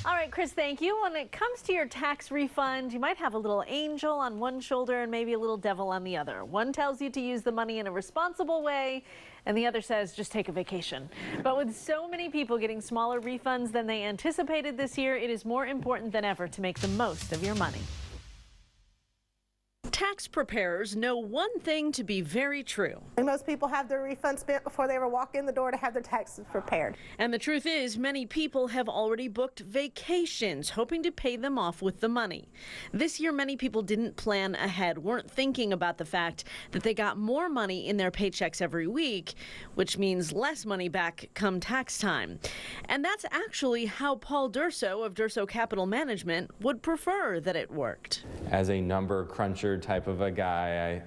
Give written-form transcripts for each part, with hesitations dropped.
All right, Chris, thank you. When it comes to your tax refund, you might have a little angel on one shoulder and maybe a little devil on the other. One tells you to use the money in a responsible way, and the other says just take a vacation. But with so many people getting smaller refunds than they anticipated this year, it is more important than ever to make the most of your money. Tax preparers know one thing to be very true. And most people have their refund spent before they ever walk in the door to have their taxes prepared. And the truth is, many people have already booked vacations, hoping to pay them off with the money. This year, many people didn't plan ahead, weren't thinking about the fact that they got more money in their paychecks every week, which means less money back come tax time. And that's actually how Paul Durso of Durso Capital Management would prefer that it worked. As a number cruncher type of a guy,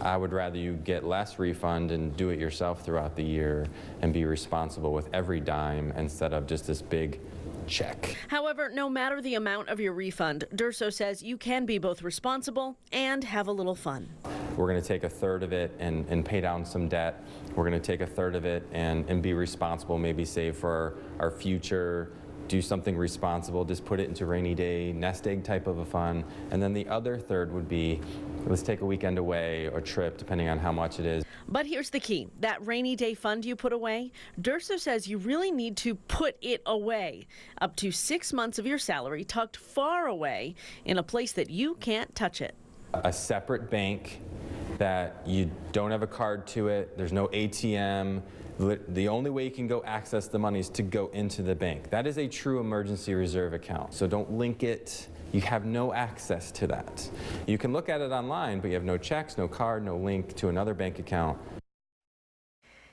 I would rather you get less refund and do it yourself throughout the year and be responsible with every dime instead of just this big check. However, no matter the amount of your refund, Durso says you can be both responsible and have a little fun. We're going to take a third of it and pay down some debt. We're going to take a third of it and be responsible, maybe save for our future, do something responsible, just put it into rainy day, nest egg type of a fund. And then the other third would be, let's take a weekend away or trip, depending on how much it is. But here's the key. That rainy day fund you put away, Durso says you really need to put it away. Up to 6 months of your salary tucked far away in a place that you can't touch it. A separate bank that you don't have a card to it, there's no ATM. The only way you can go access the money is to go into the bank. That is a true emergency reserve account. So don't link it. You have no access to that. You can look at it online, but you have no checks, no card, no link to another bank account.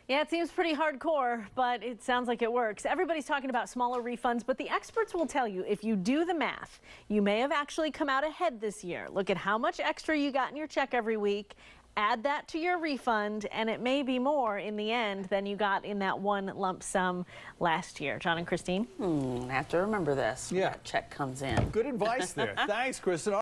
Yeah, it seems pretty hardcore, but it sounds like it works. Everybody's talking about smaller refunds, but the experts will tell you if you do the math, you may have actually come out ahead this year. Look at how much extra you got in your check every week. Add that to your refund, and it may be more in the end than you got in that one lump sum last year. John and Christine? I have to remember this when that check comes in. Good advice there. Thanks, Kristen.